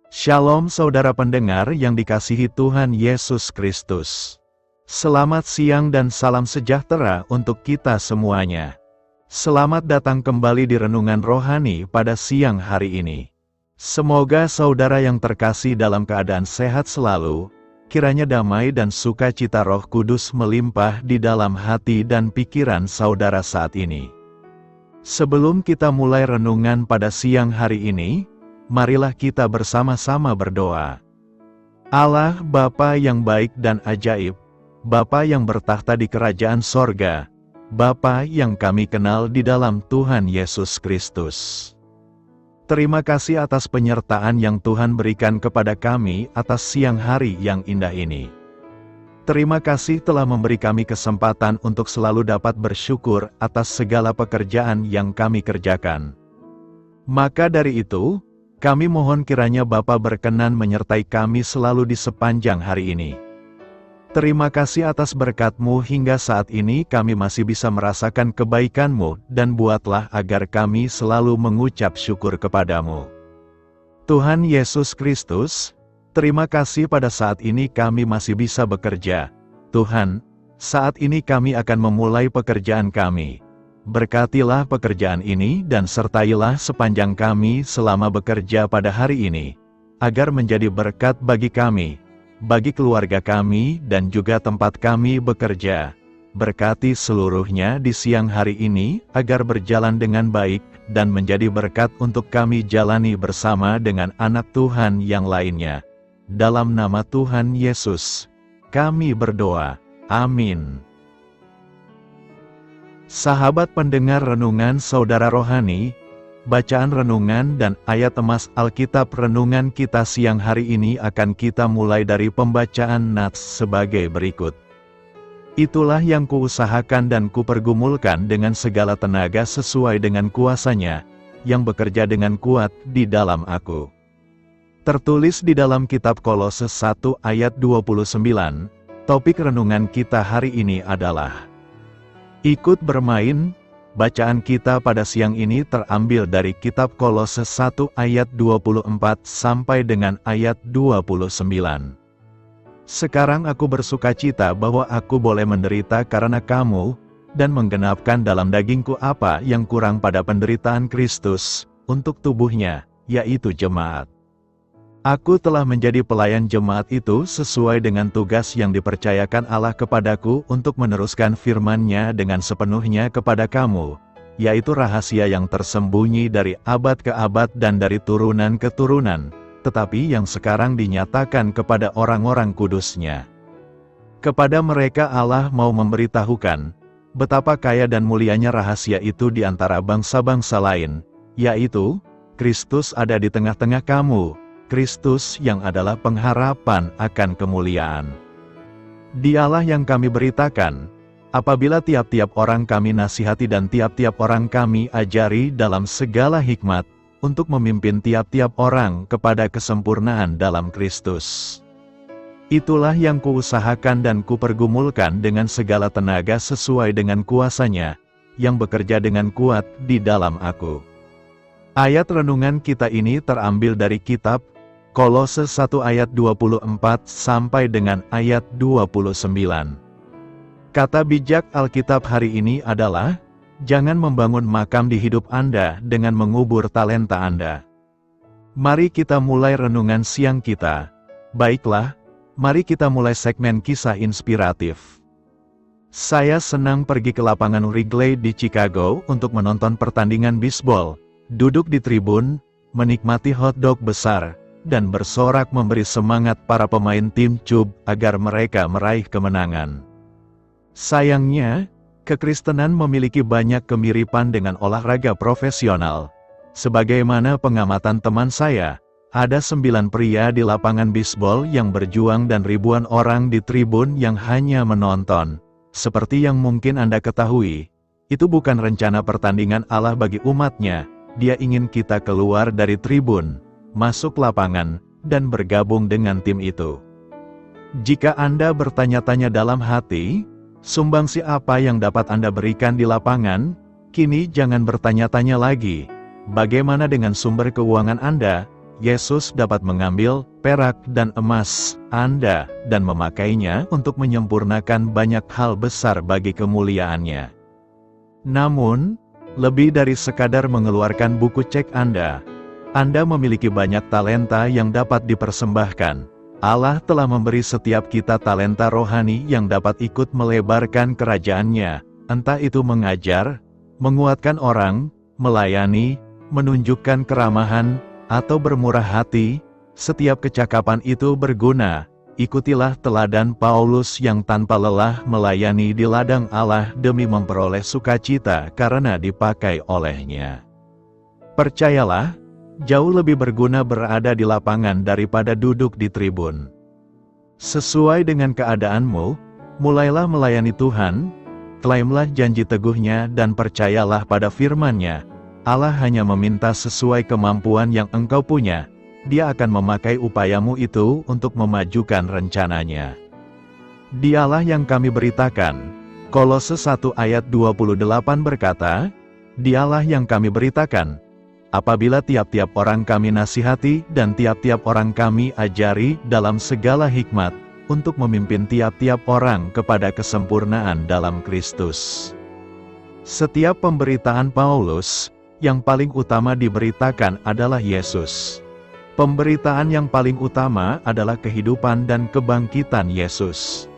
Shalom saudara pendengar yang dikasihi Tuhan Yesus Kristus. Selamat siang dan salam sejahtera untuk kita semuanya. Selamat datang kembali di Renungan Rohani pada siang hari ini. Semoga saudara yang terkasih dalam keadaan sehat selalu, kiranya damai dan sukacita Roh Kudus melimpah di dalam hati dan pikiran saudara saat ini. Sebelum kita mulai renungan pada siang hari ini, marilah kita bersama-sama berdoa. Allah Bapa yang baik dan ajaib, Bapa yang bertahta di kerajaan sorga, Bapa yang kami kenal di dalam Tuhan Yesus Kristus. Terima kasih atas penyertaan yang Tuhan berikan kepada kami atas siang hari yang indah ini. Terima kasih telah memberi kami kesempatan untuk selalu dapat bersyukur atas segala pekerjaan yang kami kerjakan. Maka dari itu, kami mohon kiranya Bapa berkenan menyertai kami selalu di sepanjang hari ini. Terima kasih atas berkat-Mu hingga saat ini kami masih bisa merasakan kebaikan-Mu dan buatlah agar kami selalu mengucap syukur kepada-Mu. Tuhan Yesus Kristus, terima kasih pada saat ini kami masih bisa bekerja. Tuhan, saat ini kami akan memulai pekerjaan kami. Berkatilah pekerjaan ini dan sertailah sepanjang kami selama bekerja pada hari ini, agar menjadi berkat bagi kami, bagi keluarga kami dan juga tempat kami bekerja. Berkati seluruhnya di siang hari ini, agar berjalan dengan baik dan menjadi berkat untuk kami jalani bersama dengan anak Tuhan yang lainnya. Dalam nama Tuhan Yesus, kami berdoa. Amin. Sahabat pendengar renungan saudara rohani, bacaan renungan dan ayat emas Alkitab renungan kita siang hari ini akan kita mulai dari pembacaan nats sebagai berikut. Itulah yang kuusahakan dan kupergumulkan dengan segala tenaga sesuai dengan kuasa-Nya, yang bekerja dengan kuat di dalam aku. Tertulis di dalam kitab Kolose 1 ayat 29, topik renungan kita hari ini adalah ikut bermain. Bacaan kita pada siang ini terambil dari kitab Kolose 1 ayat 24 sampai dengan ayat 29. Sekarang aku bersukacita bahwa aku boleh menderita karena kamu, dan menggenapkan dalam dagingku apa yang kurang pada penderitaan Kristus, untuk tubuhnya, yaitu jemaat. Aku telah menjadi pelayan jemaat itu sesuai dengan tugas yang dipercayakan Allah kepadaku untuk meneruskan firman-Nya dengan sepenuhnya kepada kamu, yaitu rahasia yang tersembunyi dari abad ke abad dan dari turunan ke turunan, tetapi yang sekarang dinyatakan kepada orang-orang kudus-Nya. Kepada mereka Allah mau memberitahukan betapa kaya dan mulianya rahasia itu di antara bangsa-bangsa lain, yaitu Kristus ada di tengah-tengah kamu, Kristus yang adalah pengharapan akan kemuliaan. Dialah yang kami beritakan, apabila tiap-tiap orang kami nasihati dan tiap-tiap orang kami ajari dalam segala hikmat, untuk memimpin tiap-tiap orang kepada kesempurnaan dalam Kristus. Itulah yang kuusahakan dan kupergumulkan dengan segala tenaga sesuai dengan kuasa-Nya, yang bekerja dengan kuat di dalam aku. Ayat renungan kita ini terambil dari kitab Kolose 1 ayat 24 sampai dengan ayat 29. Kata bijak Alkitab hari ini adalah, jangan membangun makam di hidup Anda dengan mengubur talenta Anda. Mari kita mulai renungan siang kita. Baiklah, mari kita mulai segmen kisah inspiratif. Saya senang pergi ke lapangan Wrigley di Chicago untuk menonton pertandingan bisbol, duduk di tribun, menikmati hotdog besar, dan bersorak memberi semangat para pemain tim Cub agar mereka meraih kemenangan. Sayangnya, kekristenan memiliki banyak kemiripan dengan olahraga profesional. Sebagaimana pengamatan teman saya, ada 9 pria di lapangan bisbol yang berjuang dan ribuan orang di tribun yang hanya menonton. Seperti yang mungkin Anda ketahui, itu bukan rencana pertandingan Allah bagi umat-Nya. Dia ingin kita keluar dari tribun, masuk lapangan, dan bergabung dengan tim itu. Jika Anda bertanya-tanya dalam hati, sumbangsi apa yang dapat Anda berikan di lapangan? Kini jangan bertanya-tanya lagi, bagaimana dengan sumber keuangan Anda? Yesus dapat mengambil perak dan emas Anda dan memakainya untuk menyempurnakan banyak hal besar bagi kemuliaan-Nya. Namun, lebih dari sekadar mengeluarkan buku cek Anda memiliki banyak talenta yang dapat dipersembahkan. Allah telah memberi setiap kita talenta rohani yang dapat ikut melebarkan kerajaan-Nya, entah itu mengajar, menguatkan orang, melayani, menunjukkan keramahan, atau bermurah hati. Setiap kecakapan itu berguna. Ikutilah teladan Paulus yang tanpa lelah melayani di ladang Allah demi memperoleh sukacita karena dipakai oleh-Nya. Percayalah, jauh lebih berguna berada di lapangan daripada duduk di tribun. Sesuai dengan keadaanmu, mulailah melayani Tuhan, klaimlah janji teguhnya dan percayalah pada firman-Nya. Allah hanya meminta sesuai kemampuan yang engkau punya. Dia akan memakai upayamu itu untuk memajukan rencana-Nya. Dialah yang kami beritakan. Kolose 1 ayat 28 berkata, Dialah yang kami beritakan. Apabila tiap-tiap orang kami nasihati dan tiap-tiap orang kami ajari dalam segala hikmat, untuk memimpin tiap-tiap orang kepada kesempurnaan dalam Kristus. Setiap pemberitaan Paulus, yang paling utama diberitakan adalah Yesus. Pemberitaan yang paling utama adalah kehidupan dan kebangkitan Yesus.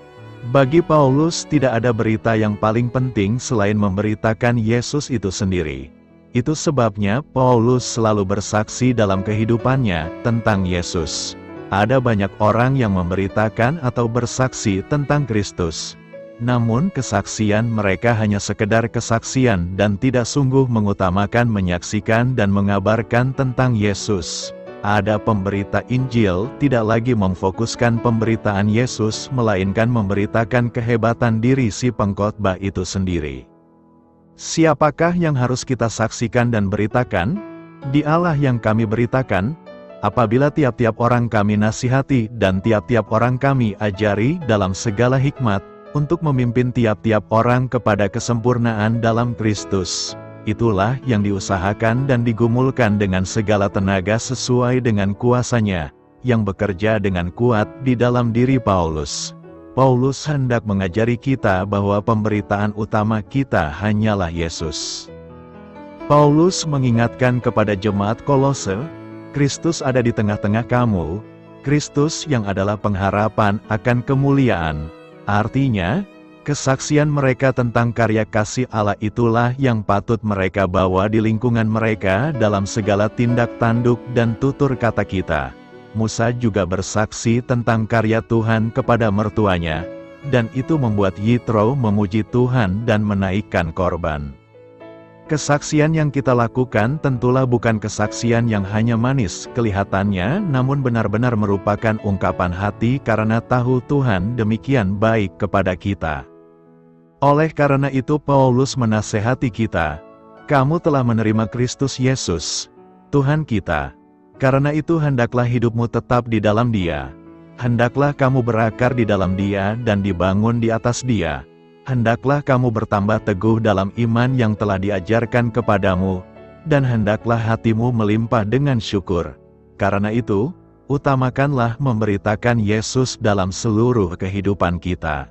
Bagi Paulus tidak ada berita yang paling penting selain memberitakan Yesus itu sendiri. Itu sebabnya Paulus selalu bersaksi dalam kehidupannya tentang Yesus. Ada banyak orang yang memberitakan atau bersaksi tentang Kristus. Namun kesaksian mereka hanya sekedar kesaksian dan tidak sungguh mengutamakan menyaksikan dan mengabarkan tentang Yesus. Ada pemberita Injil tidak lagi memfokuskan pemberitaan Yesus melainkan memberitakan kehebatan diri si pengkhotbah itu sendiri. Siapakah yang harus kita saksikan dan beritakan? Dialah yang kami beritakan, apabila tiap-tiap orang kami nasihati dan tiap-tiap orang kami ajari dalam segala hikmat, untuk memimpin tiap-tiap orang kepada kesempurnaan dalam Kristus. Itulah yang diusahakan dan digumulkan dengan segala tenaga sesuai dengan kuasa-Nya, yang bekerja dengan kuat di dalam diri Paulus. Paulus hendak mengajari kita bahwa pemberitaan utama kita hanyalah Yesus. Paulus mengingatkan kepada jemaat Kolose, Kristus ada di tengah-tengah kamu, Kristus yang adalah pengharapan akan kemuliaan. Artinya, kesaksian mereka tentang karya kasih Allah itulah yang patut mereka bawa di lingkungan mereka dalam segala tindak tanduk dan tutur kata kita. Musa juga bersaksi tentang karya Tuhan kepada mertuanya, dan itu membuat Yitro memuji Tuhan dan menaikkan korban. Kesaksian yang kita lakukan tentulah bukan kesaksian yang hanya manis kelihatannya, namun benar-benar merupakan ungkapan hati karena tahu Tuhan demikian baik kepada kita. Oleh karena itu Paulus menasehati kita, kamu telah menerima Kristus Yesus, Tuhan kita. Karena itu hendaklah hidupmu tetap di dalam Dia. Hendaklah kamu berakar di dalam Dia dan dibangun di atas Dia. Hendaklah kamu bertambah teguh dalam iman yang telah diajarkan kepadamu, dan hendaklah hatimu melimpah dengan syukur. Karena itu, utamakanlah memberitakan Yesus dalam seluruh kehidupan kita.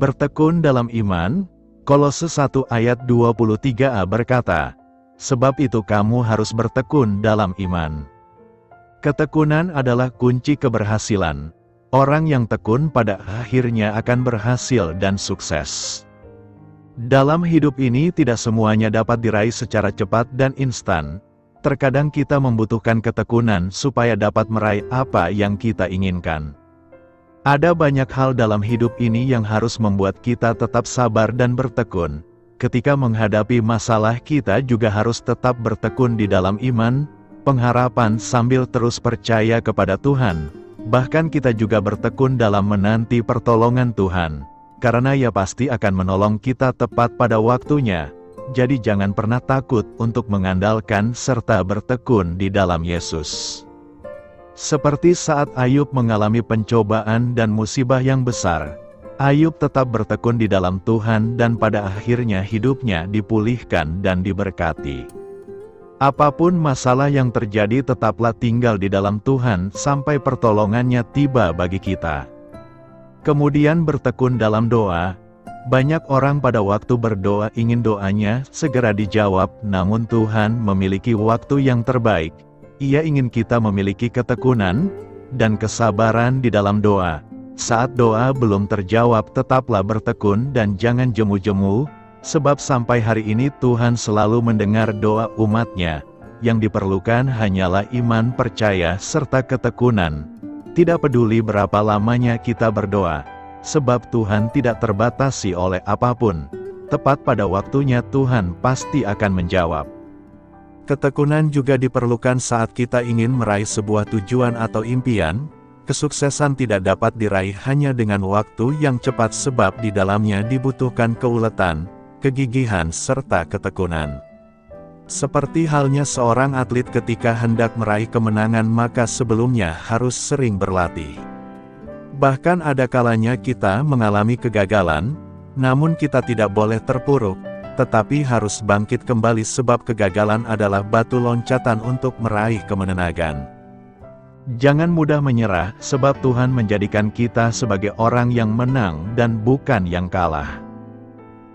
Bertekun dalam iman, Kolose 1 ayat 23a berkata, sebab itu kamu harus bertekun dalam iman. Ketekunan adalah kunci keberhasilan. Orang yang tekun pada akhirnya akan berhasil dan sukses. Dalam hidup ini tidak semuanya dapat diraih secara cepat dan instan. Terkadang kita membutuhkan ketekunan supaya dapat meraih apa yang kita inginkan. Ada banyak hal dalam hidup ini yang harus membuat kita tetap sabar dan bertekun. Ketika menghadapi masalah kita juga harus tetap bertekun di dalam iman, pengharapan sambil terus percaya kepada Tuhan. Bahkan kita juga bertekun dalam menanti pertolongan Tuhan, karena Ia pasti akan menolong kita tepat pada waktunya. Jadi jangan pernah takut untuk mengandalkan serta bertekun di dalam Yesus. Seperti saat Ayub mengalami pencobaan dan musibah yang besar, Ayub tetap bertekun di dalam Tuhan dan pada akhirnya hidupnya dipulihkan dan diberkati. Apapun masalah yang terjadi, tetaplah tinggal di dalam Tuhan sampai pertolongannya tiba bagi kita. Kemudian bertekun dalam doa. Banyak orang pada waktu berdoa ingin doanya segera dijawab, namun Tuhan memiliki waktu yang terbaik. Ia ingin kita memiliki ketekunan dan kesabaran di dalam doa. Saat doa belum terjawab, tetaplah bertekun dan jangan jemu-jemu, sebab sampai hari ini Tuhan selalu mendengar doa umat-Nya. Yang diperlukan hanyalah iman, percaya, serta ketekunan. Tidak peduli berapa lamanya kita berdoa, sebab Tuhan tidak terbatasi oleh apapun. Tepat pada waktunya Tuhan pasti akan menjawab. Ketekunan juga diperlukan saat kita ingin meraih sebuah tujuan atau impian. Kesuksesan tidak dapat diraih hanya dengan waktu yang cepat, sebab di dalamnya dibutuhkan keuletan, kegigihan, serta ketekunan. Seperti halnya seorang atlet ketika hendak meraih kemenangan, maka sebelumnya harus sering berlatih. Bahkan ada kalanya kita mengalami kegagalan, namun kita tidak boleh terpuruk, tetapi harus bangkit kembali, sebab kegagalan adalah batu loncatan untuk meraih kemenangan. Jangan mudah menyerah, sebab Tuhan menjadikan kita sebagai orang yang menang dan bukan yang kalah.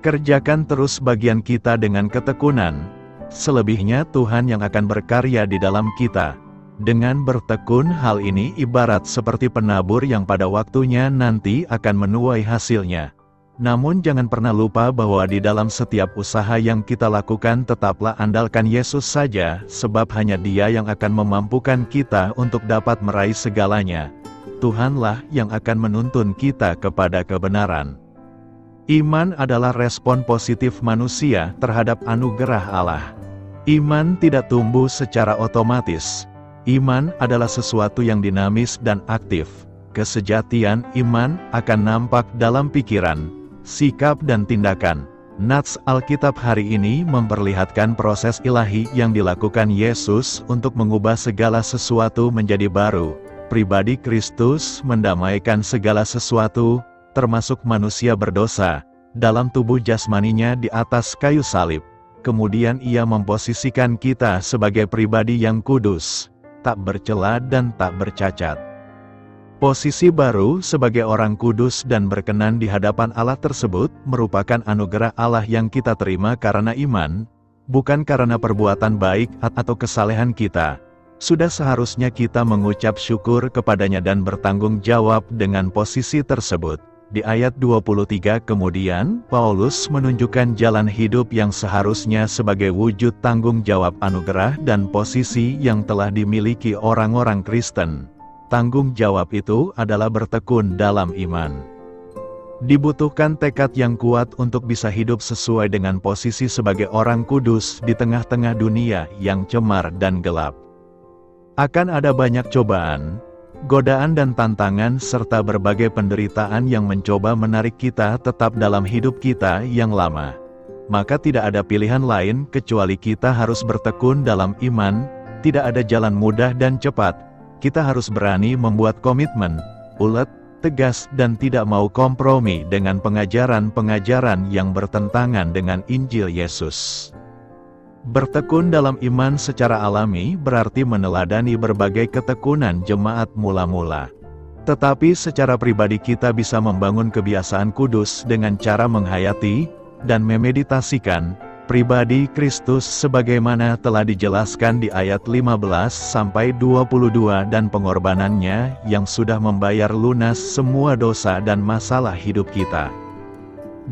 Kerjakan terus bagian kita dengan ketekunan. Selebihnya Tuhan yang akan berkarya di dalam kita. Dengan bertekun, hal ini ibarat seperti penabur yang pada waktunya nanti akan menuai hasilnya. Namun jangan pernah lupa bahwa di dalam setiap usaha yang kita lakukan, tetaplah andalkan Yesus saja, sebab hanya Dia yang akan memampukan kita untuk dapat meraih segalanya. Tuhanlah yang akan menuntun kita kepada kebenaran. Iman adalah respon positif manusia terhadap anugerah Allah. Iman tidak tumbuh secara otomatis. Iman adalah sesuatu yang dinamis dan aktif. Kesejatian iman akan nampak dalam pikiran, sikap dan tindakan. Nats Alkitab hari ini memperlihatkan proses ilahi yang dilakukan Yesus untuk mengubah segala sesuatu menjadi baru. Pribadi Kristus mendamaikan segala sesuatu, termasuk manusia berdosa, dalam tubuh jasmaninya di atas kayu salib. Kemudian Ia memposisikan kita sebagai pribadi yang kudus, tak bercela dan tak bercacat. Posisi baru sebagai orang kudus dan berkenan di hadapan Allah tersebut merupakan anugerah Allah yang kita terima karena iman, bukan karena perbuatan baik atau kesalehan kita. Sudah seharusnya kita mengucap syukur kepadanya dan bertanggung jawab dengan posisi tersebut. Di ayat 23 kemudian, Paulus menunjukkan jalan hidup yang seharusnya sebagai wujud tanggung jawab anugerah dan posisi yang telah dimiliki orang-orang Kristen. Tanggung jawab itu adalah bertekun dalam iman. Dibutuhkan tekad yang kuat untuk bisa hidup sesuai dengan posisi sebagai orang kudus di tengah-tengah dunia yang cemar dan gelap. Akan ada banyak cobaan, godaan dan tantangan serta berbagai penderitaan yang mencoba menarik kita tetap dalam hidup kita yang lama. Maka tidak ada pilihan lain kecuali kita harus bertekun dalam iman. Tidak ada jalan mudah dan cepat. Kita harus berani membuat komitmen, ulet, tegas dan tidak mau kompromi dengan pengajaran-pengajaran yang bertentangan dengan Injil Yesus. Bertekun dalam iman secara alami berarti meneladani berbagai ketekunan jemaat mula-mula. Tetapi secara pribadi kita bisa membangun kebiasaan kudus dengan cara menghayati dan memeditasikan pribadi Kristus sebagaimana telah dijelaskan di ayat 15-22 dan pengorbanannya yang sudah membayar lunas semua dosa dan masalah hidup kita.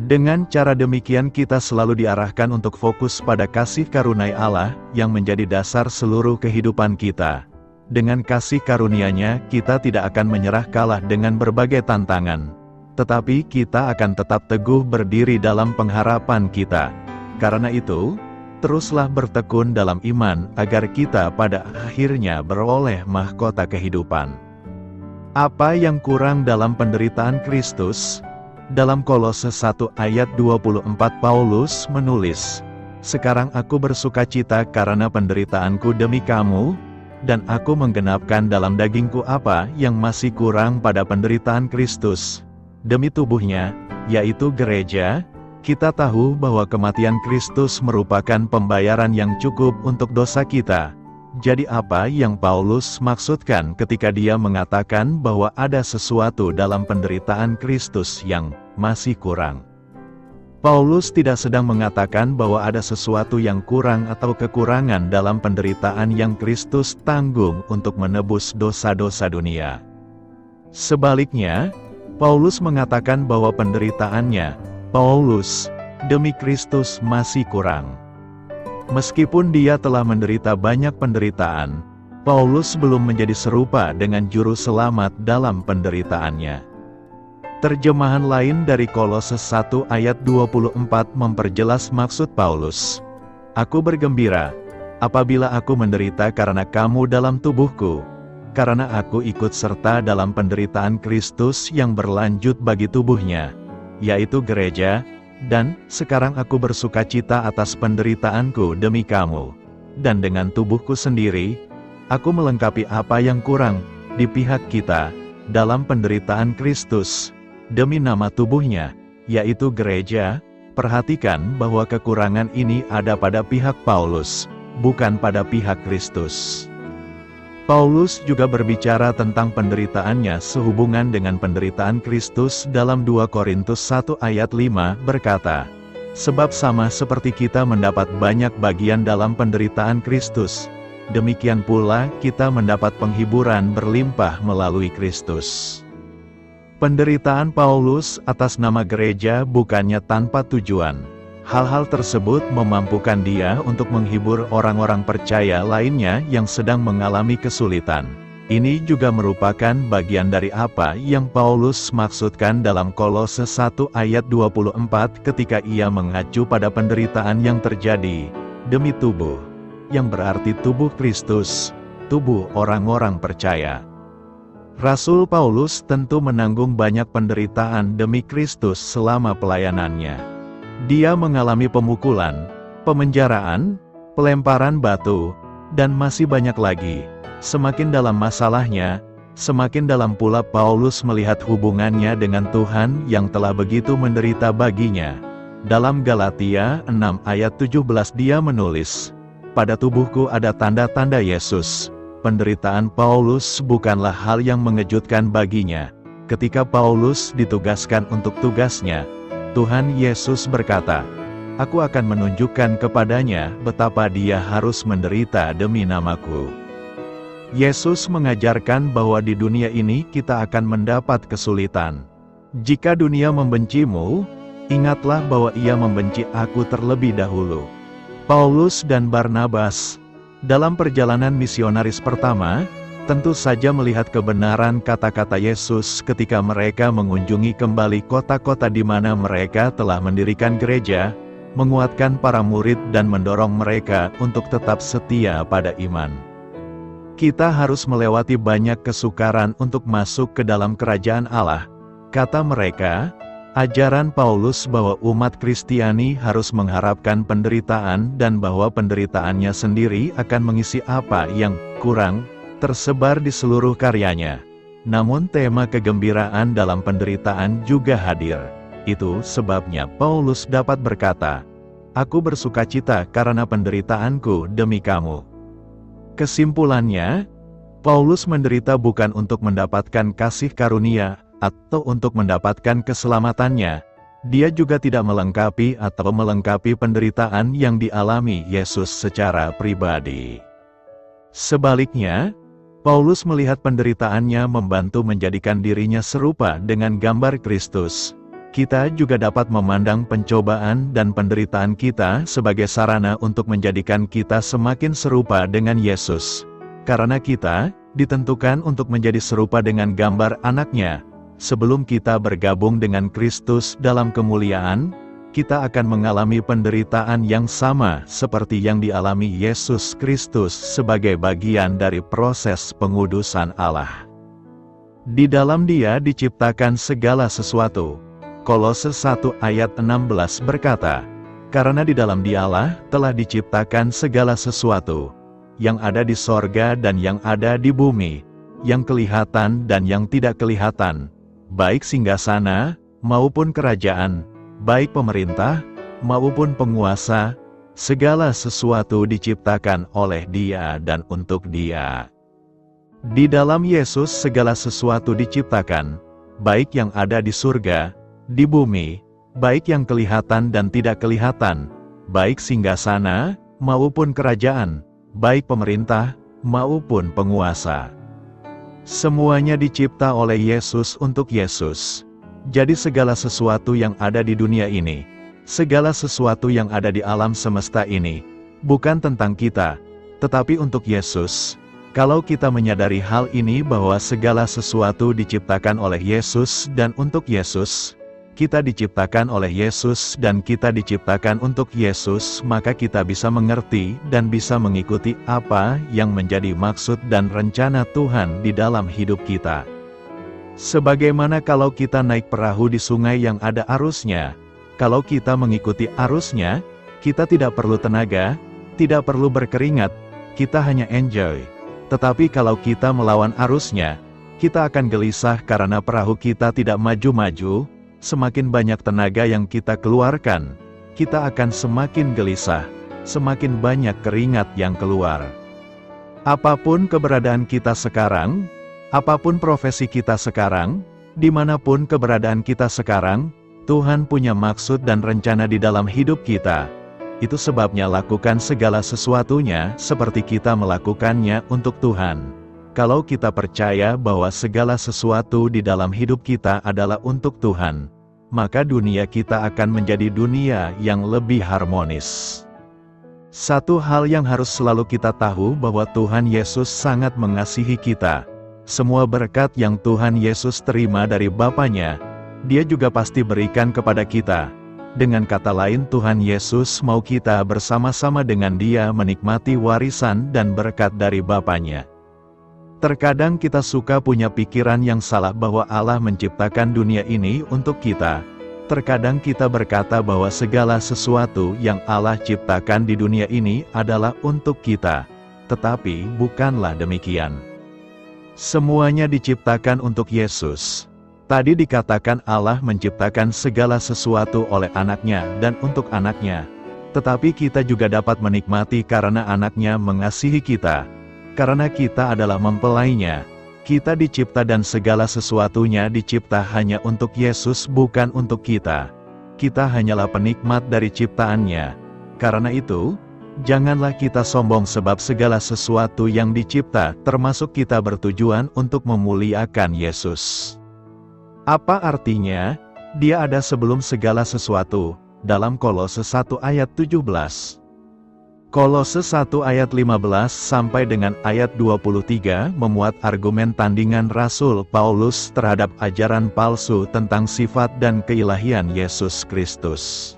Dengan cara demikian kita selalu diarahkan untuk fokus pada kasih karunia Allah yang menjadi dasar seluruh kehidupan kita. Dengan kasih karunia-Nya kita tidak akan menyerah kalah dengan berbagai tantangan. Tetapi kita akan tetap teguh berdiri dalam pengharapan kita. Karena itu, teruslah bertekun dalam iman agar kita pada akhirnya beroleh mahkota kehidupan. Apa yang kurang dalam penderitaan Kristus? Dalam Kolose 1 ayat 24 Paulus menulis, "Sekarang aku bersukacita karena penderitaanku demi kamu, dan aku menggenapkan dalam dagingku apa yang masih kurang pada penderitaan Kristus, demi tubuhnya, yaitu gereja, Kita tahu bahwa kematian Kristus merupakan pembayaran yang cukup untuk dosa kita. Jadi apa yang Paulus maksudkan ketika dia mengatakan bahwa ada sesuatu dalam penderitaan Kristus yang masih kurang? Paulus tidak sedang mengatakan bahwa ada sesuatu yang kurang atau kekurangan dalam penderitaan yang Kristus tanggung untuk menebus dosa-dosa dunia. Sebaliknya, Paulus mengatakan bahwa penderitaannya, Paulus, demi Kristus masih kurang. Meskipun dia telah menderita banyak penderitaan, Paulus belum menjadi serupa dengan juru selamat dalam penderitaannya. Terjemahan lain dari Kolose 1 ayat 24 memperjelas maksud Paulus. Aku bergembira, apabila aku menderita karena kamu dalam tubuhku, karena aku ikut serta dalam penderitaan Kristus yang berlanjut bagi tubuhnya, yaitu gereja, dan sekarang aku bersukacita atas penderitaanku demi kamu. Dan dengan tubuhku sendiri, aku melengkapi apa yang kurang di pihak kita dalam penderitaan Kristus, demi nama tubuhnya, yaitu gereja. Perhatikan bahwa kekurangan ini ada pada pihak Paulus, bukan pada pihak Kristus. Paulus juga berbicara tentang penderitaannya sehubungan dengan penderitaan Kristus dalam 2 Korintus 1 ayat 5 berkata, sebab sama seperti kita mendapat banyak bagian dalam penderitaan Kristus, demikian pula kita mendapat penghiburan berlimpah melalui Kristus. Penderitaan Paulus atas nama gereja bukannya tanpa tujuan. Hal-hal tersebut memampukan dia untuk menghibur orang-orang percaya lainnya yang sedang mengalami kesulitan. Ini juga merupakan bagian dari apa yang Paulus maksudkan dalam Kolose 1 ayat 24 ketika ia mengacu pada penderitaan yang terjadi demi tubuh, yang berarti tubuh Kristus, tubuh orang-orang percaya. Rasul Paulus tentu menanggung banyak penderitaan demi Kristus selama pelayanannya. Dia mengalami pemukulan, pemenjaraan, pelemparan batu, dan masih banyak lagi. Semakin dalam masalahnya, semakin dalam pula Paulus melihat hubungannya dengan Tuhan yang telah begitu menderita baginya. Dalam Galatia 6 ayat 17 dia menulis, pada tubuhku ada tanda-tanda Yesus. Penderitaan Paulus bukanlah hal yang mengejutkan baginya. Ketika Paulus ditugaskan untuk tugasnya, Tuhan Yesus berkata, aku akan menunjukkan kepadanya betapa dia harus menderita demi namaku. Yesus mengajarkan bahwa di dunia ini kita akan mendapat kesulitan. Jika dunia membencimu, ingatlah bahwa ia membenci aku terlebih dahulu. Paulus dan Barnabas, dalam perjalanan misionaris pertama, tentu saja melihat kebenaran kata-kata Yesus ketika mereka mengunjungi kembali kota-kota di mana mereka telah mendirikan gereja, menguatkan para murid dan mendorong mereka untuk tetap setia pada iman. Kita harus melewati banyak kesukaran untuk masuk ke dalam kerajaan Allah, kata mereka. Ajaran Paulus bahwa umat Kristiani harus mengharapkan penderitaan dan bahwa penderitaannya sendiri akan mengisi apa yang kurang, tersebar di seluruh karyanya. Namun tema kegembiraan dalam penderitaan juga hadir. Itu sebabnya Paulus dapat berkata, aku bersukacita karena penderitaanku demi kamu. Kesimpulannya, Paulus menderita bukan untuk mendapatkan kasih karunia, atau untuk mendapatkan keselamatannya. Dia juga tidak melengkapi atau melengkapi penderitaan yang dialami Yesus secara pribadi. Sebaliknya, Paulus melihat penderitaannya membantu menjadikan dirinya serupa dengan gambar Kristus. Kita juga dapat memandang pencobaan dan penderitaan kita sebagai sarana untuk menjadikan kita semakin serupa dengan Yesus. Karena kita ditentukan untuk menjadi serupa dengan gambar anaknya. Sebelum kita bergabung dengan Kristus dalam kemuliaan, kita akan mengalami penderitaan yang sama seperti yang dialami Yesus Kristus sebagai bagian dari proses pengudusan Allah. Di dalam Dia diciptakan segala sesuatu. Kolose 1 ayat 16 berkata, karena di dalam Dialah telah diciptakan segala sesuatu, yang ada di sorga dan yang ada di bumi, yang kelihatan dan yang tidak kelihatan, baik singgasana maupun kerajaan, baik pemerintah, maupun penguasa, segala sesuatu diciptakan oleh Dia dan untuk Dia. Di dalam Yesus segala sesuatu diciptakan, baik yang ada di surga, di bumi, baik yang kelihatan dan tidak kelihatan, baik singgasana, maupun kerajaan, baik pemerintah, maupun penguasa. Semuanya dicipta oleh Yesus untuk Yesus. Jadi segala sesuatu yang ada di dunia ini, segala sesuatu yang ada di alam semesta ini, bukan tentang kita, tetapi untuk Yesus. Kalau kita menyadari hal ini bahwa segala sesuatu diciptakan oleh Yesus dan untuk Yesus, kita diciptakan oleh Yesus dan kita diciptakan untuk Yesus, maka kita bisa mengerti dan bisa mengikuti apa yang menjadi maksud dan rencana Tuhan di dalam hidup kita. Sebagaimana kalau kita naik perahu di sungai yang ada arusnya, kalau kita mengikuti arusnya, kita tidak perlu tenaga, tidak perlu berkeringat, kita hanya enjoy. Tetapi kalau kita melawan arusnya, kita akan gelisah karena perahu kita tidak maju-maju. Semakin banyak tenaga yang kita keluarkan, kita akan semakin gelisah, semakin banyak keringat yang keluar. Apapun keberadaan kita sekarang, apapun profesi kita sekarang, dimanapun keberadaan kita sekarang, Tuhan punya maksud dan rencana di dalam hidup kita. Itu sebabnya lakukan segala sesuatunya seperti kita melakukannya untuk Tuhan. Kalau kita percaya bahwa segala sesuatu di dalam hidup kita adalah untuk Tuhan, maka dunia kita akan menjadi dunia yang lebih harmonis. Satu hal yang harus selalu kita tahu bahwa Tuhan Yesus sangat mengasihi kita. Semua berkat yang Tuhan Yesus terima dari Bapa-Nya, Dia juga pasti berikan kepada kita. Dengan kata lain, Tuhan Yesus mau kita bersama-sama dengan Dia menikmati warisan dan berkat dari Bapa-Nya. Terkadang kita suka punya pikiran yang salah bahwa Allah menciptakan dunia ini untuk kita. Terkadang kita berkata bahwa segala sesuatu yang Allah ciptakan di dunia ini adalah untuk kita. Tetapi bukanlah demikian. Semuanya diciptakan untuk Yesus. Tadi dikatakan Allah menciptakan segala sesuatu oleh Anaknya dan untuk Anaknya. Tetapi kita juga dapat menikmati karena Anaknya mengasihi kita. Karena kita adalah mempelainya, kita dicipta dan segala sesuatunya dicipta hanya untuk Yesus, bukan untuk kita. Kita hanyalah penikmat dari ciptaannya. Karena itu, janganlah kita sombong sebab segala sesuatu yang dicipta, termasuk kita, bertujuan untuk memuliakan Yesus. Apa artinya? Dia ada sebelum segala sesuatu, dalam Kolose 1 ayat 17. Kolose 1 ayat 15 sampai dengan ayat 23 memuat argumen tandingan Rasul Paulus terhadap ajaran palsu tentang sifat dan keilahian Yesus Kristus.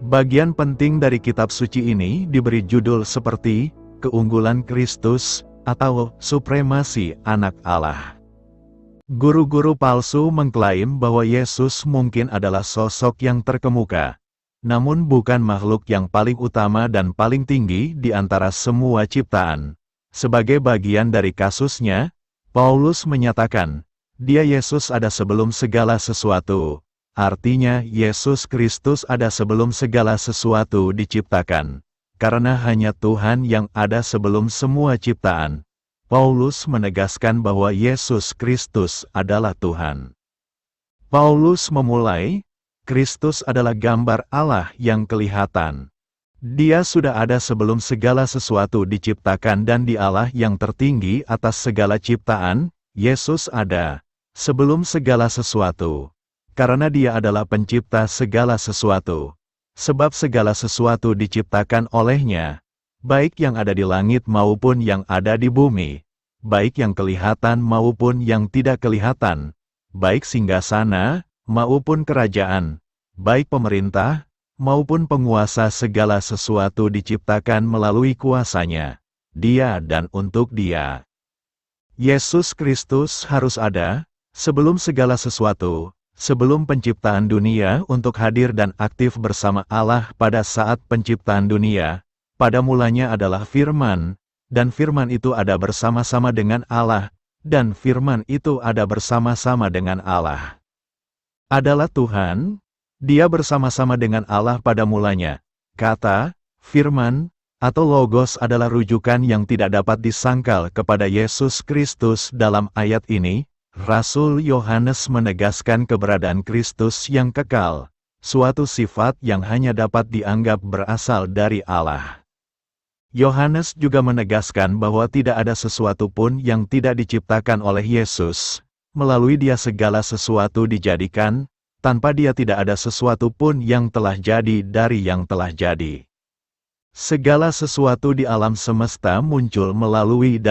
Bagian penting dari kitab suci ini diberi judul seperti keunggulan Kristus atau supremasi Anak Allah. Guru-guru palsu mengklaim bahwa Yesus mungkin adalah sosok yang terkemuka, namun bukan makhluk yang paling utama dan paling tinggi di antara semua ciptaan. Sebagai bagian dari kasusnya, Paulus menyatakan, Dia Yesus ada sebelum segala sesuatu. Artinya Yesus Kristus ada sebelum segala sesuatu diciptakan. Karena hanya Tuhan yang ada sebelum semua ciptaan. Paulus menegaskan bahwa Yesus Kristus adalah Tuhan. Paulus memulai, Kristus adalah gambar Allah yang kelihatan. Dia sudah ada sebelum segala sesuatu diciptakan dan di Allah yang tertinggi atas segala ciptaan, Yesus ada sebelum segala sesuatu. Karena Dia adalah pencipta segala sesuatu. Sebab segala sesuatu diciptakan oleh-Nya, baik yang ada di langit maupun yang ada di bumi, baik yang kelihatan maupun yang tidak kelihatan, baik singgasana maupun kerajaan, baik pemerintah, maupun penguasa, segala sesuatu diciptakan melalui kuasa-Nya, Dia dan untuk Dia. Yesus Kristus harus ada, sebelum segala sesuatu, sebelum penciptaan dunia untuk hadir dan aktif bersama Allah pada saat penciptaan dunia. Pada mulanya adalah Firman, dan Firman itu ada bersama-sama dengan Allah, dan Firman itu ada bersama-sama dengan Allah. Adalah Tuhan, Dia bersama-sama dengan Allah pada mulanya. Kata, firman, atau logos adalah rujukan yang tidak dapat disangkal kepada Yesus Kristus. Dalam ayat ini, Rasul Yohanes menegaskan keberadaan Kristus yang kekal, suatu sifat yang hanya dapat dianggap berasal dari Allah. Yohanes juga menegaskan bahwa tidak ada sesuatu pun yang tidak diciptakan oleh Yesus. Melalui Dia segala sesuatu dijadikan, tanpa Dia tidak ada sesuatu pun yang telah jadi dari yang telah jadi. Segala sesuatu di alam semesta muncul melalui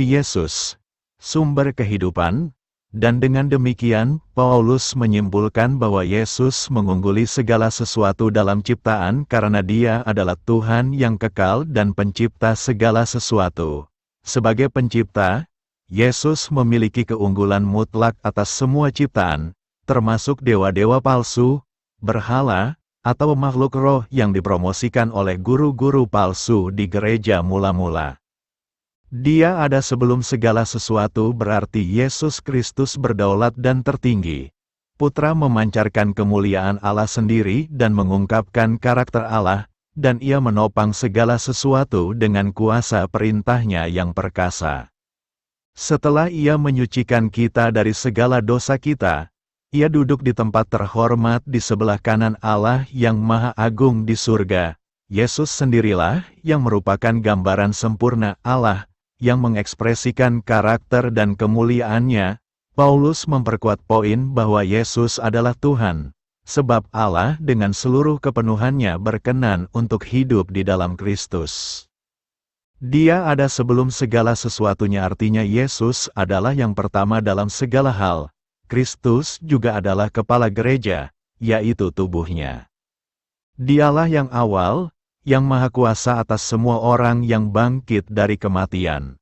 Yesus, sumber kehidupan, dan dengan demikian, Paulus menyimpulkan bahwa Yesus mengungguli segala sesuatu dalam ciptaan karena Dia adalah Tuhan yang kekal dan pencipta segala sesuatu. Sebagai pencipta, Yesus memiliki keunggulan mutlak atas semua ciptaan, termasuk dewa-dewa palsu, berhala, atau makhluk roh yang dipromosikan oleh guru-guru palsu di gereja mula-mula. Dia ada sebelum segala sesuatu, berarti Yesus Kristus berdaulat dan tertinggi. Putra memancarkan kemuliaan Allah sendiri dan mengungkapkan karakter Allah, dan Ia menopang segala sesuatu dengan kuasa perintahnya yang perkasa. Setelah Ia menyucikan kita dari segala dosa kita, Ia duduk di tempat terhormat di sebelah kanan Allah yang Maha Agung di surga. Yesus sendirilah yang merupakan gambaran sempurna Allah, yang mengekspresikan karakter dan kemuliaannya. Paulus memperkuat poin bahwa Yesus adalah Tuhan, sebab Allah dengan seluruh kepenuhannya berkenan untuk hidup di dalam Kristus. Dia ada sebelum segala sesuatunya, artinya Yesus adalah yang pertama dalam segala hal. Kristus juga adalah kepala gereja, yaitu tubuhnya. Dialah yang awal, yang maha kuasa atas semua orang yang bangkit dari kematian.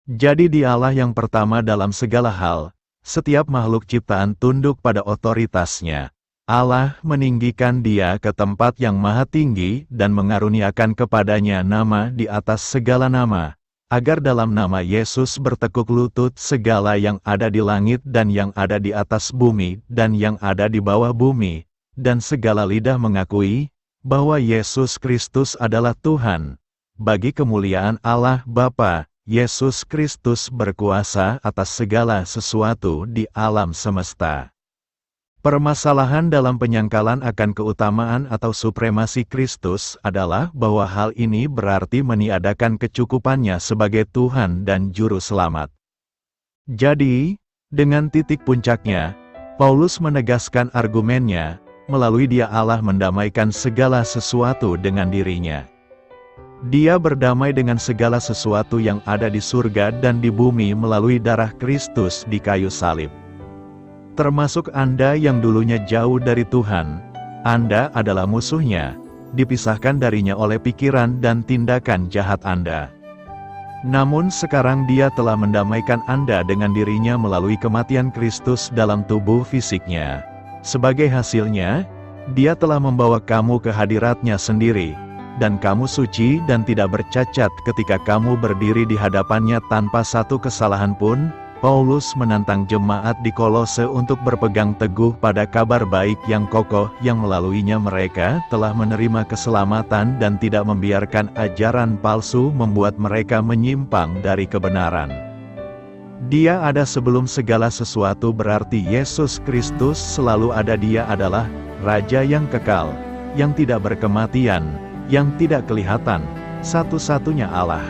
Jadi Dialah yang pertama dalam segala hal, setiap makhluk ciptaan tunduk pada otoritasnya. Allah meninggikan Dia ke tempat yang maha tinggi dan mengaruniakan kepadanya nama di atas segala nama, agar dalam nama Yesus bertekuk lutut segala yang ada di langit dan yang ada di atas bumi dan yang ada di bawah bumi, dan segala lidah mengakui bahwa Yesus Kristus adalah Tuhan. Bagi kemuliaan Allah Bapa, Yesus Kristus berkuasa atas segala sesuatu di alam semesta. Permasalahan dalam penyangkalan akan keutamaan atau supremasi Kristus adalah bahwa hal ini berarti meniadakan kecukupannya sebagai Tuhan dan Juru Selamat. Jadi, dengan titik puncaknya, Paulus menegaskan argumennya, melalui Dia Allah mendamaikan segala sesuatu dengan dirinya. Dia berdamai dengan segala sesuatu yang ada di surga dan di bumi melalui darah Kristus di kayu salib. Termasuk Anda yang dulunya jauh dari Tuhan. Anda adalah musuhnya, dipisahkan darinya oleh pikiran dan tindakan jahat Anda. Namun sekarang Dia telah mendamaikan Anda dengan dirinya melalui kematian Kristus dalam tubuh fisiknya. Sebagai hasilnya, Dia telah membawa kamu ke hadirat-Nya sendiri, dan kamu suci dan tidak bercacat ketika kamu berdiri di hadapan-Nya tanpa satu kesalahan pun. Paulus menantang jemaat di Kolose untuk berpegang teguh pada kabar baik yang kokoh yang melaluinya mereka telah menerima keselamatan dan tidak membiarkan ajaran palsu membuat mereka menyimpang dari kebenaran. Dia ada sebelum segala sesuatu, berarti Yesus Kristus selalu ada. Dia adalah Raja yang kekal, yang tidak berkematian, yang tidak kelihatan, satu-satunya Allah.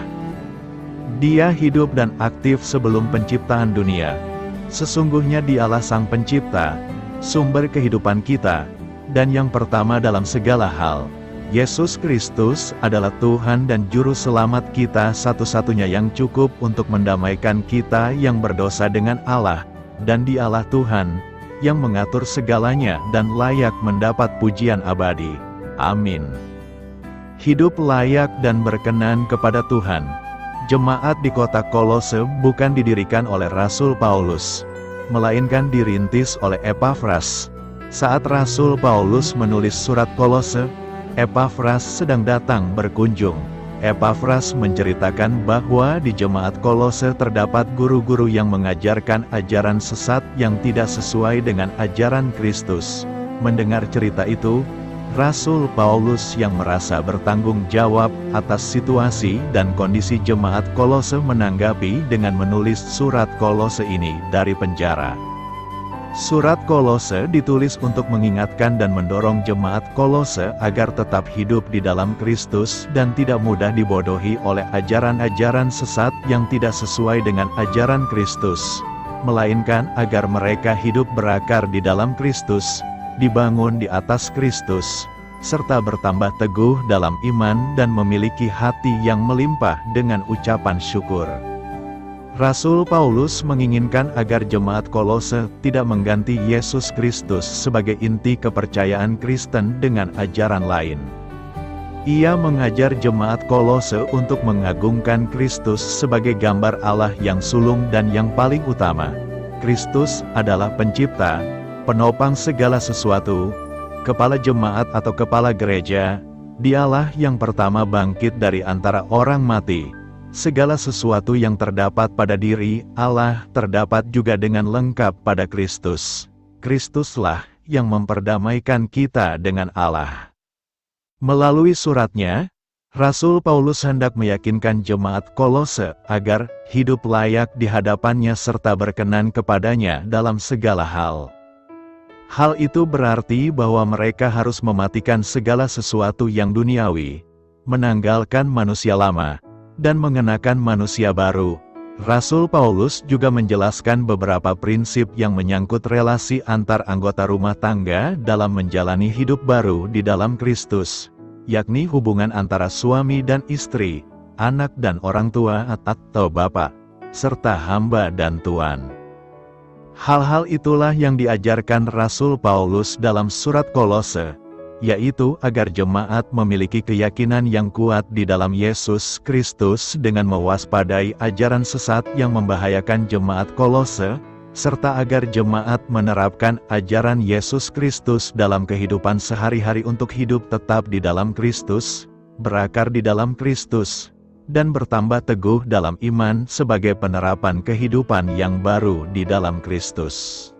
Dia hidup dan aktif sebelum penciptaan dunia. Sesungguhnya Dialah Sang Pencipta, sumber kehidupan kita, dan yang pertama dalam segala hal. Yesus Kristus adalah Tuhan dan Juru Selamat kita, satu-satunya yang cukup untuk mendamaikan kita yang berdosa dengan Allah, dan Dialah Tuhan, yang mengatur segalanya dan layak mendapat pujian abadi. Amin. Hidup layak dan berkenan kepada Tuhan. Jemaat di kota Kolose bukan didirikan oleh Rasul Paulus, melainkan dirintis oleh Epafras. Saat Rasul Paulus menulis surat Kolose, Epafras sedang datang berkunjung. Epafras menceritakan bahwa di jemaat Kolose terdapat guru-guru yang mengajarkan ajaran sesat yang tidak sesuai dengan ajaran Kristus. Mendengar cerita itu, Rasul Paulus yang merasa bertanggung jawab atas situasi dan kondisi jemaat Kolose menanggapi dengan menulis surat Kolose ini dari penjara. Surat Kolose ditulis untuk mengingatkan dan mendorong jemaat Kolose agar tetap hidup di dalam Kristus dan tidak mudah dibodohi oleh ajaran-ajaran sesat yang tidak sesuai dengan ajaran Kristus, melainkan agar mereka hidup berakar di dalam Kristus, dibangun di atas Kristus, serta bertambah teguh dalam iman dan memiliki hati yang melimpah dengan ucapan syukur. Rasul Paulus menginginkan agar jemaat Kolose tidak mengganti Yesus Kristus sebagai inti kepercayaan Kristen dengan ajaran lain. Ia mengajar jemaat Kolose untuk mengagungkan Kristus sebagai gambar Allah yang sulung dan yang paling utama. Kristus adalah pencipta, penopang segala sesuatu, kepala jemaat atau kepala gereja. Dialah yang pertama bangkit dari antara orang mati. Segala sesuatu yang terdapat pada diri Allah terdapat juga dengan lengkap pada Kristus. Kristuslah yang memperdamaikan kita dengan Allah. Melalui suratnya, Rasul Paulus hendak meyakinkan jemaat Kolose agar hidup layak di hadapannya serta berkenan kepadanya dalam segala hal. Hal itu berarti bahwa mereka harus mematikan segala sesuatu yang duniawi, menanggalkan manusia lama, dan mengenakan manusia baru. Rasul Paulus juga menjelaskan beberapa prinsip yang menyangkut relasi antar anggota rumah tangga dalam menjalani hidup baru di dalam Kristus, yakni hubungan antara suami dan istri, anak dan orang tua atau bapak, serta hamba dan tuan. Hal-hal itulah yang diajarkan Rasul Paulus dalam surat Kolose, yaitu agar jemaat memiliki keyakinan yang kuat di dalam Yesus Kristus dengan mewaspadai ajaran sesat yang membahayakan jemaat Kolose, serta agar jemaat menerapkan ajaran Yesus Kristus dalam kehidupan sehari-hari untuk hidup tetap di dalam Kristus, berakar di dalam Kristus, dan bertambah teguh dalam iman sebagai penerapan kehidupan yang baru di dalam Kristus.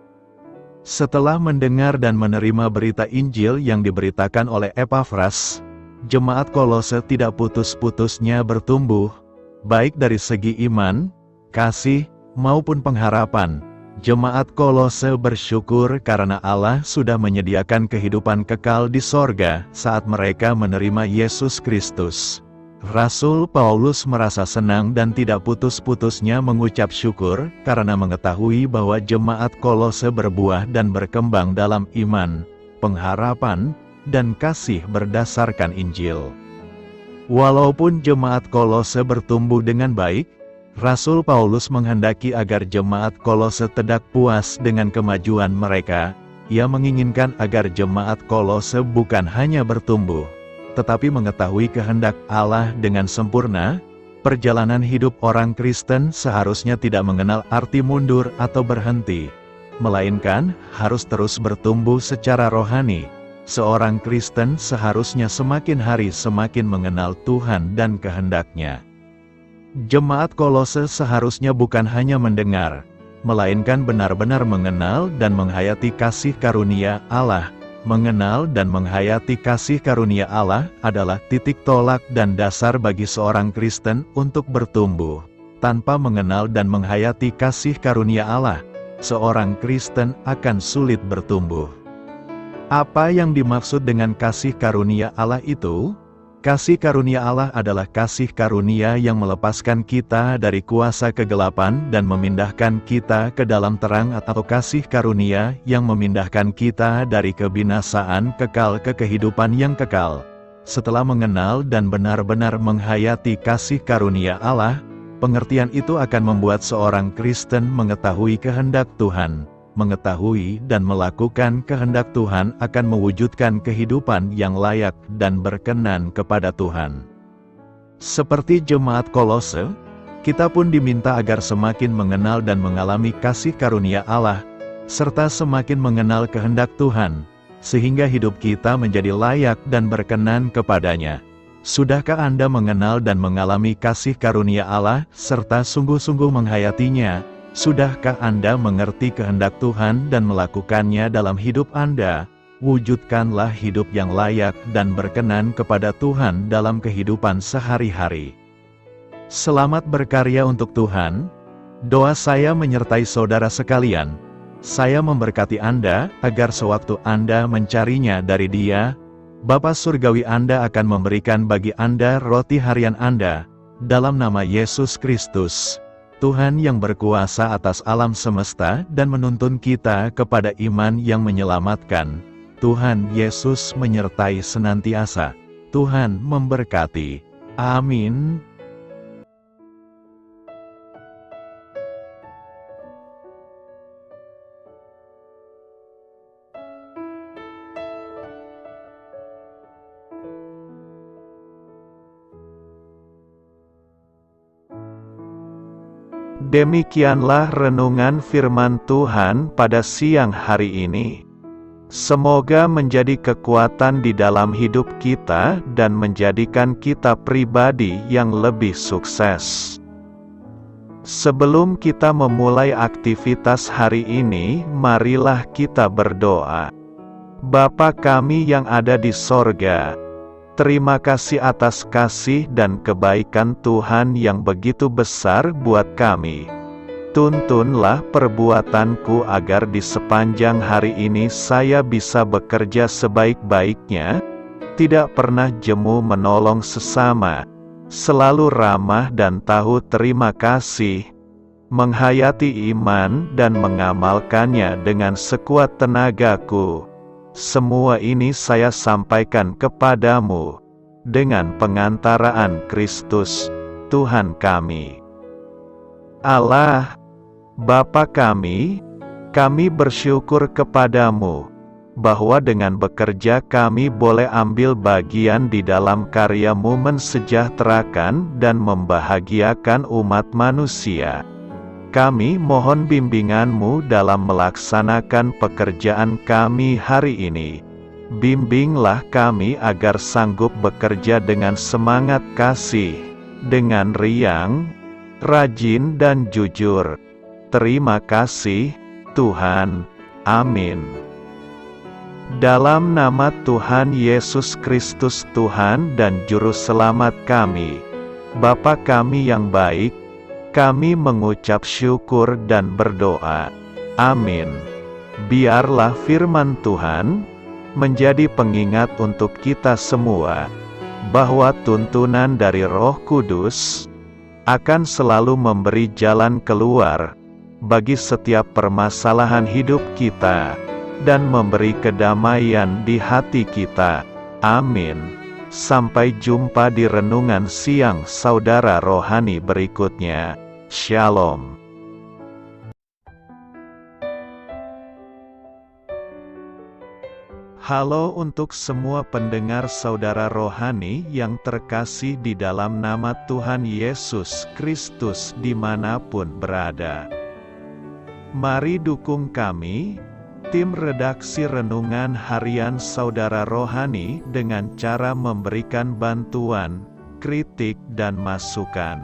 Setelah mendengar dan menerima berita Injil yang diberitakan oleh Epafras, jemaat Kolose tidak putus-putusnya bertumbuh, baik dari segi iman, kasih, maupun pengharapan. Jemaat Kolose bersyukur karena Allah sudah menyediakan kehidupan kekal di sorga saat mereka menerima Yesus Kristus. Rasul Paulus merasa senang dan tidak putus-putusnya mengucap syukur karena mengetahui bahwa jemaat Kolose berbuah dan berkembang dalam iman, pengharapan, dan kasih berdasarkan Injil. Walaupun jemaat Kolose bertumbuh dengan baik, Rasul Paulus menghendaki agar jemaat Kolose tidak puas dengan kemajuan mereka. Ia menginginkan agar jemaat Kolose bukan hanya bertumbuh, tetapi mengetahui kehendak Allah dengan sempurna. Perjalanan hidup orang Kristen seharusnya tidak mengenal arti mundur atau berhenti, melainkan harus terus bertumbuh secara rohani. Seorang Kristen seharusnya semakin hari semakin mengenal Tuhan dan kehendak-Nya. Jemaat Kolose seharusnya bukan hanya mendengar, melainkan benar-benar mengenal dan menghayati kasih karunia Allah. Mengenal dan menghayati kasih karunia Allah adalah titik tolak dan dasar bagi seorang Kristen untuk bertumbuh. Tanpa mengenal dan menghayati kasih karunia Allah, seorang Kristen akan sulit bertumbuh. Apa yang dimaksud dengan kasih karunia Allah itu? Kasih karunia Allah adalah kasih karunia yang melepaskan kita dari kuasa kegelapan dan memindahkan kita ke dalam terang, atau kasih karunia yang memindahkan kita dari kebinasaan kekal ke kehidupan yang kekal. Setelah mengenal dan benar-benar menghayati kasih karunia Allah, pengertian itu akan membuat seorang Kristen mengetahui kehendak Tuhan. Mengetahui dan melakukan kehendak Tuhan akan mewujudkan kehidupan yang layak dan berkenan kepada Tuhan. Seperti jemaat Kolose, kita pun diminta agar semakin mengenal dan mengalami kasih karunia Allah, serta semakin mengenal kehendak Tuhan, sehingga hidup kita menjadi layak dan berkenan kepadanya. Sudahkah Anda mengenal dan mengalami kasih karunia Allah, serta sungguh-sungguh menghayatinya? Sudahkah Anda mengerti kehendak Tuhan dan melakukannya dalam hidup Anda? Wujudkanlah hidup yang layak dan berkenan kepada Tuhan dalam kehidupan sehari-hari. Selamat berkarya untuk Tuhan. Doa saya menyertai saudara sekalian. Saya memberkati Anda, agar sewaktu Anda mencarinya dari Dia, Bapa Surgawi Anda akan memberikan bagi Anda roti harian Anda, dalam nama Yesus Kristus, Tuhan yang berkuasa atas alam semesta dan menuntun kita kepada iman yang menyelamatkan. Tuhan Yesus menyertai senantiasa. Tuhan memberkati. Amin. Demikianlah renungan firman Tuhan pada siang hari ini. Semoga menjadi kekuatan di dalam hidup kita dan menjadikan kita pribadi yang lebih sukses. Sebelum kita memulai aktivitas hari ini, marilah kita berdoa. Bapa kami yang ada di sorga, terima kasih atas kasih dan kebaikan Tuhan yang begitu besar buat kami. Tuntunlah perbuatanku agar di sepanjang hari ini saya bisa bekerja sebaik-baiknya, tidak pernah jemu menolong sesama, selalu ramah dan tahu terima kasih, menghayati iman dan mengamalkannya dengan sekuat tenagaku. Semua ini saya sampaikan kepadamu, dengan pengantaraan Kristus, Tuhan kami. Allah, Bapa kami bersyukur kepadamu, bahwa dengan bekerja kami boleh ambil bagian di dalam karya-Mu mensejahterakan dan membahagiakan umat manusia. Kami mohon bimbingan-Mu dalam melaksanakan pekerjaan kami hari ini. Bimbinglah kami agar sanggup bekerja dengan semangat kasih, dengan riang, rajin dan jujur. Terima kasih, Tuhan. Amin. Dalam nama Tuhan Yesus Kristus Tuhan dan Juru Selamat kami, Bapa kami yang baik, kami mengucap syukur dan berdoa. Amin. Biarlah firman Tuhan menjadi pengingat untuk kita semua, bahwa tuntunan dari Roh Kudus akan selalu memberi jalan keluar bagi setiap permasalahan hidup kita, dan memberi kedamaian di hati kita. Amin. Sampai jumpa di renungan siang saudara rohani berikutnya. Shalom. Halo untuk semua pendengar saudara rohani yang terkasih di dalam nama Tuhan Yesus Kristus dimanapun berada. Mari dukung kami, tim redaksi Renungan Harian Saudara Rohani, dengan cara memberikan bantuan, kritik dan masukan.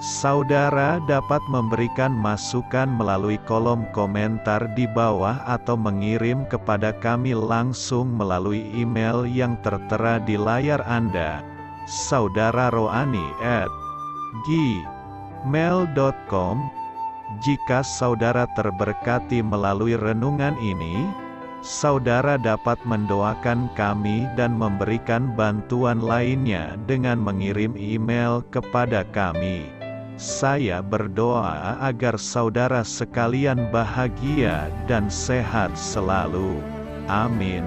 Saudara dapat memberikan masukan melalui kolom komentar di bawah atau mengirim kepada kami langsung melalui email yang tertera di layar Anda, saudararohani@gmail.com. Jika saudara terberkati melalui renungan ini, saudara dapat mendoakan kami dan memberikan bantuan lainnya dengan mengirim email kepada kami. Saya berdoa agar saudara sekalian bahagia dan sehat selalu. Amin.